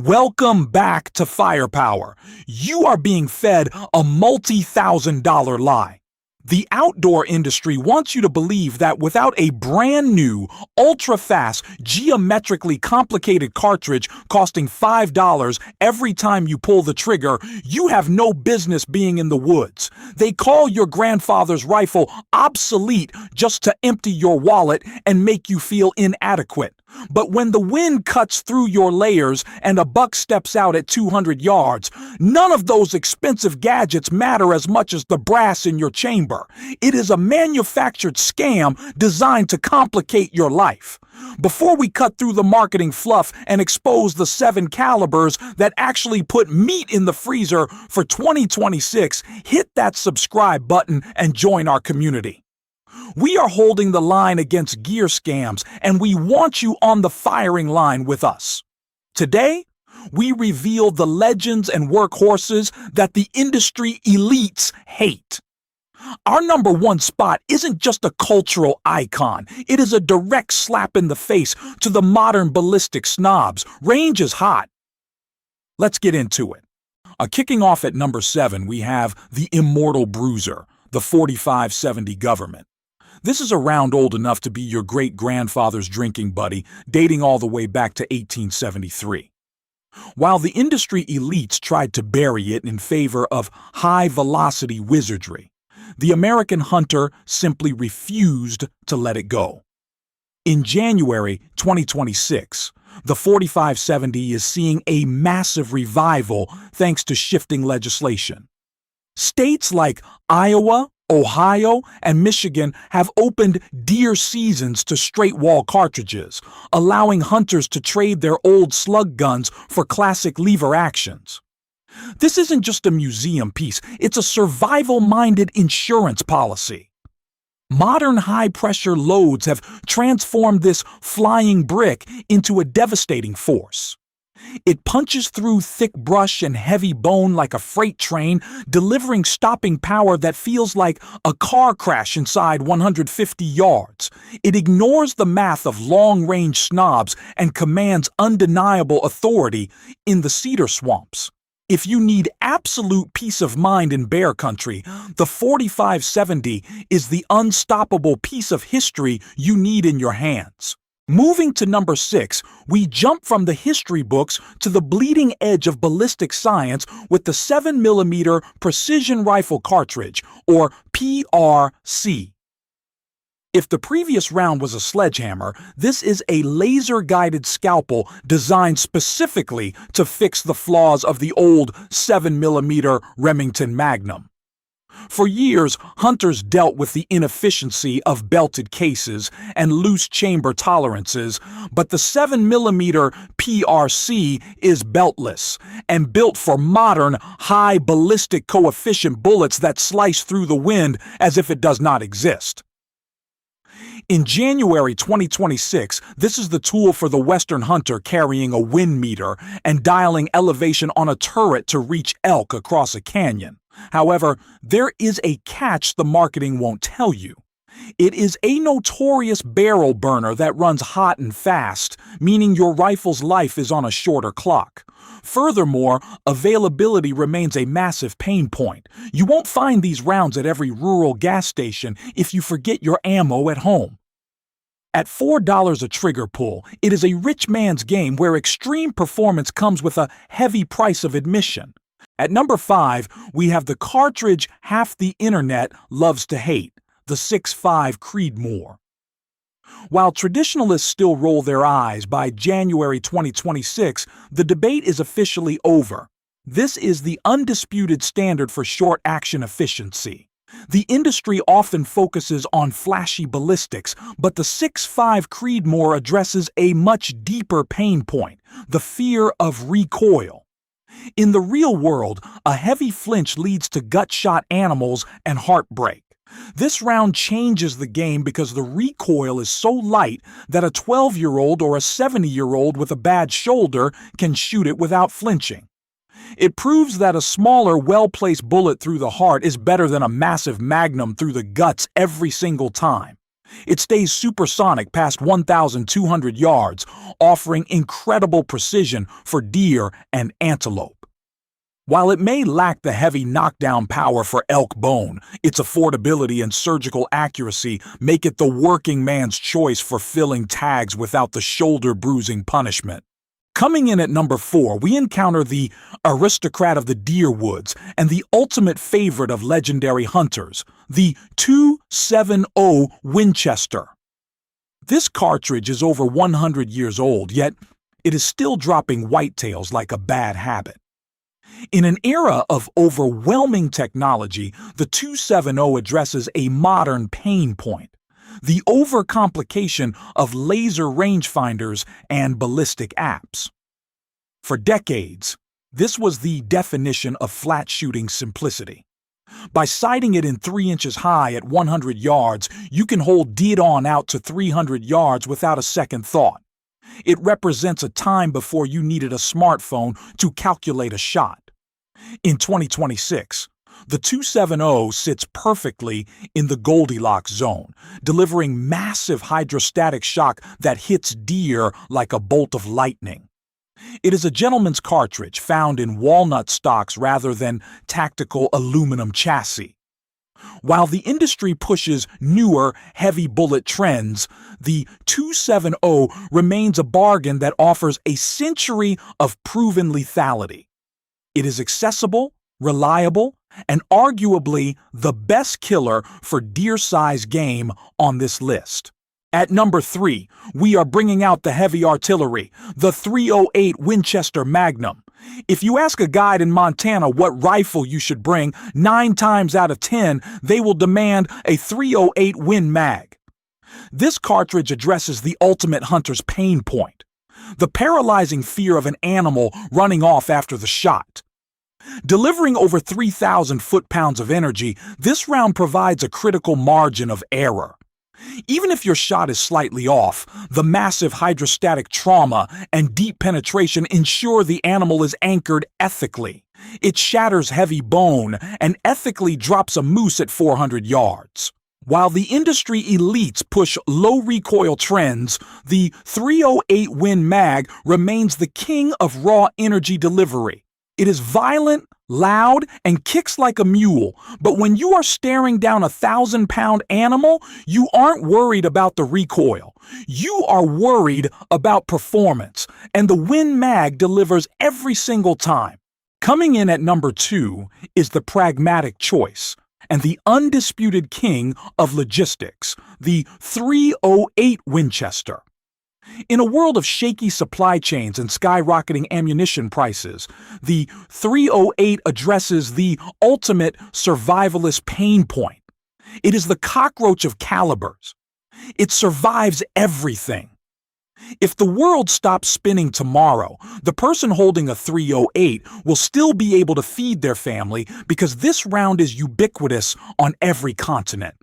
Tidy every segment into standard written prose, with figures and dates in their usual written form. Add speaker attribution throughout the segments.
Speaker 1: Welcome back to Firepower. You are being fed a multi-$1,000 lie. The outdoor industry wants you to believe that without a brand new, ultra-fast, geometrically complicated cartridge costing $5 every time you pull the trigger, you have no business being in the woods. They call your grandfather's rifle obsolete just to empty your wallet and make you feel inadequate. But when the wind cuts through your layers and a buck steps out at 200 yards, none of those expensive gadgets matter as much as the brass in your chamber. It is a manufactured scam designed to complicate your life. Before we cut through the marketing fluff and expose the 7 calibers that actually put meat in the freezer for 2026, hit that subscribe button and join our community. We are holding the line against gear scams, and we want you on the firing line with us. Today, we reveal the legends and workhorses that the industry elites hate. Our number one spot isn't just a cultural icon. It is a direct slap in the face to the modern ballistic snobs. Range is hot. Let's get into it. Kicking off at number 7, we have the Immortal Bruiser, the 4570 Government. This is a round old enough to be your great-grandfather's drinking buddy, dating all the way back to 1873. While the industry elites tried to bury it in favor of high-velocity wizardry, the American hunter simply refused to let it go. In January 2026, the 4570 is seeing a massive revival thanks to shifting legislation. States like Iowa, Ohio, and Michigan have opened deer seasons to straight-wall cartridges, allowing hunters to trade their old slug guns for classic lever actions. This isn't just a museum piece, it's a survival-minded insurance policy. Modern high-pressure loads have transformed this flying brick into a devastating force. It punches through thick brush and heavy bone like a freight train, delivering stopping power that feels like a car crash inside 150 yards. It ignores the math of long-range snobs and commands undeniable authority in the cedar swamps. If you need absolute peace of mind in bear country, the 4570 is the unstoppable piece of history you need in your hands. Moving to number 6, we jump from the history books to the bleeding edge of ballistic science with the 7mm Precision Rifle Cartridge, or PRC. If the previous round was a sledgehammer, this is a laser-guided scalpel designed specifically to fix the flaws of the old 7mm Remington Magnum. For years, hunters dealt with the inefficiency of belted cases and loose chamber tolerances, but the 7mm PRC is beltless and built for modern, high ballistic coefficient bullets that slice through the wind as if it does not exist. In January 2026, this is the tool for the Western hunter carrying a wind meter and dialing elevation on a turret to reach elk across a canyon. However, there is a catch the marketing won't tell you. It is a notorious barrel burner that runs hot and fast, meaning your rifle's life is on a shorter clock. Furthermore, availability remains a massive pain point. You won't find these rounds at every rural gas station if you forget your ammo at home. At $4 a trigger pull, it is a rich man's game where extreme performance comes with a heavy price of admission. At number 5, we have the cartridge half the internet loves to hate, the 6.5 Creedmoor. While traditionalists still roll their eyes, by January 2026, the debate is officially over. This is the undisputed standard for short-action efficiency. The industry often focuses on flashy ballistics, but the 6.5 Creedmoor addresses a much deeper pain point, the fear of recoil. In the real world, a heavy flinch leads to gut-shot animals and heartbreak. This round changes the game because the recoil is so light that a 12-year-old or a 70-year-old with a bad shoulder can shoot it without flinching. It proves that a smaller, well-placed bullet through the heart is better than a massive magnum through the guts every single time. It stays supersonic past 1,200 yards, offering incredible precision for deer and antelope. While it may lack the heavy knockdown power for elk bone, its affordability and surgical accuracy make it the working man's choice for filling tags without the shoulder-bruising punishment. Coming in at number 4, we encounter the aristocrat of the deer woods and the ultimate favorite of legendary hunters, the 270 Winchester. This cartridge is over 100 years old, yet it is still dropping whitetails like a bad habit. In an era of overwhelming technology, the 270 addresses a modern pain point: the overcomplication of laser rangefinders and ballistic apps. For decades, this was the definition of flat-shooting simplicity. By sighting it in 3 inches high at 100 yards, you can hold dead-on out to 300 yards without a second thought. It represents a time before you needed a smartphone to calculate a shot. In 2026, the 270 sits perfectly in the Goldilocks zone, delivering massive hydrostatic shock that hits deer like a bolt of lightning. It is a gentleman's cartridge found in walnut stocks rather than tactical aluminum chassis. While the industry pushes newer, heavy bullet trends, the 270 remains a bargain that offers a century of proven lethality. It is accessible, reliable, and arguably the best killer for deer-sized game on this list. At number 3, we are bringing out the heavy artillery, the .308 Winchester Magnum. If you ask a guide in Montana what rifle you should bring, 9 times out of 10, they will demand a .308 Win Mag. This cartridge addresses the ultimate hunter's pain point: the paralyzing fear of an animal running off after the shot. Delivering over 3,000 foot-pounds of energy, this round provides a critical margin of error. Even if your shot is slightly off, the massive hydrostatic trauma and deep penetration ensure the animal is anchored ethically. It shatters heavy bone and ethically drops a moose at 400 yards. While the industry elites push low recoil trends, the .308 Win Mag remains the king of raw energy delivery. It is violent, loud, and kicks like a mule, but when you are staring down a 1,000-pound animal, you aren't worried about the recoil. You are worried about performance, and the Win Mag delivers every single time. Coming in at number 2 is the pragmatic choice and the undisputed king of logistics, the .308 Winchester. In a world of shaky supply chains and skyrocketing ammunition prices, the .308 addresses the ultimate survivalist pain point. It is the cockroach of calibers. It survives everything. If the world stops spinning tomorrow, the person holding a .308 will still be able to feed their family because this round is ubiquitous on every continent.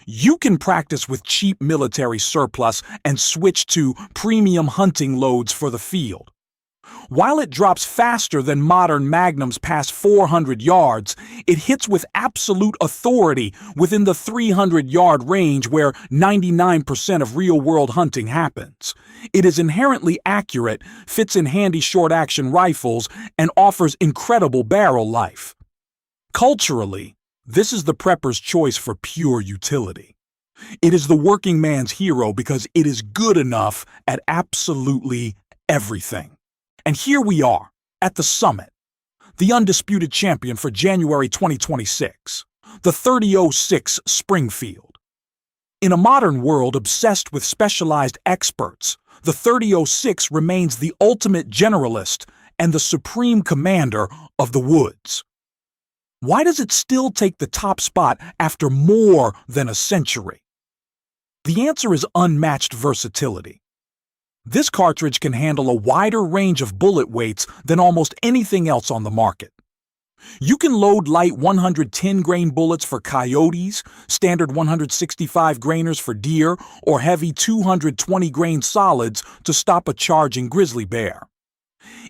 Speaker 1: You can practice with cheap military surplus and switch to premium hunting loads for the field. While it drops faster than modern magnums past 400 yards, it hits with absolute authority within the 300-yard range where 99% of real-world hunting happens. It is inherently accurate, fits in handy short-action rifles, and offers incredible barrel life. Culturally, this is the prepper's choice for pure utility. It is the working man's hero because it is good enough at absolutely everything. And here we are, at the summit, the undisputed champion for January 2026, the 3006 Springfield. In a modern world obsessed with specialized experts, the 3006 remains the ultimate generalist and the supreme commander of the woods. Why does it still take the top spot after more than a century? The answer is unmatched versatility. This cartridge can handle a wider range of bullet weights than almost anything else on the market. You can load light 110-grain bullets for coyotes, standard 165-grainers for deer, or heavy 220-grain solids to stop a charging grizzly bear.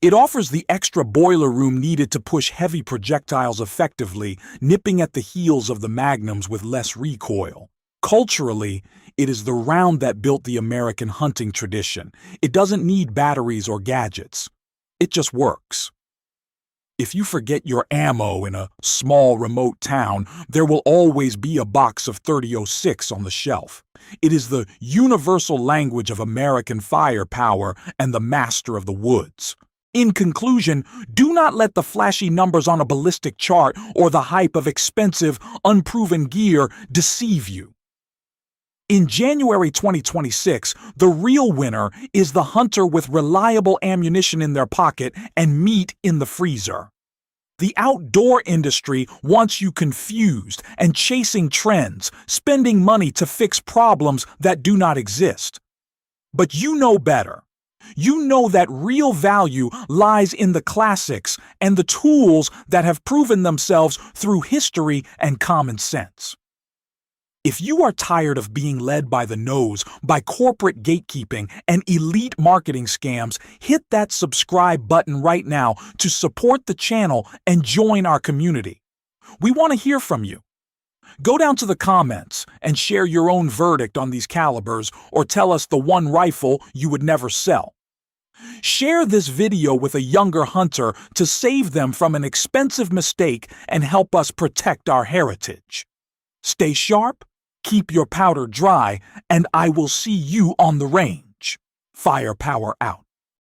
Speaker 1: It offers the extra boiler room needed to push heavy projectiles effectively, nipping at the heels of the magnums with less recoil. Culturally, it is the round that built the American hunting tradition. It doesn't need batteries or gadgets. It just works. If you forget your ammo in a small remote town, there will always be a box of 3006 on the shelf. It is the universal language of American firepower and the master of the woods. In conclusion, do not let the flashy numbers on a ballistic chart or the hype of expensive, unproven gear deceive you. In January 2026, the real winner is the hunter with reliable ammunition in their pocket and meat in the freezer. The outdoor industry wants you confused and chasing trends, spending money to fix problems that do not exist. But you know better. You know that real value lies in the classics and the tools that have proven themselves through history and common sense. If you are tired of being led by the nose by corporate gatekeeping and elite marketing scams, hit that subscribe button right now to support the channel and join our community. We want to hear from you. Go down to the comments and share your own verdict on these calibers or tell us the one rifle you would never sell. Share this video with a younger hunter to save them from an expensive mistake and help us protect our heritage. Stay sharp, keep your powder dry, and I will see you on the range. Firepower out.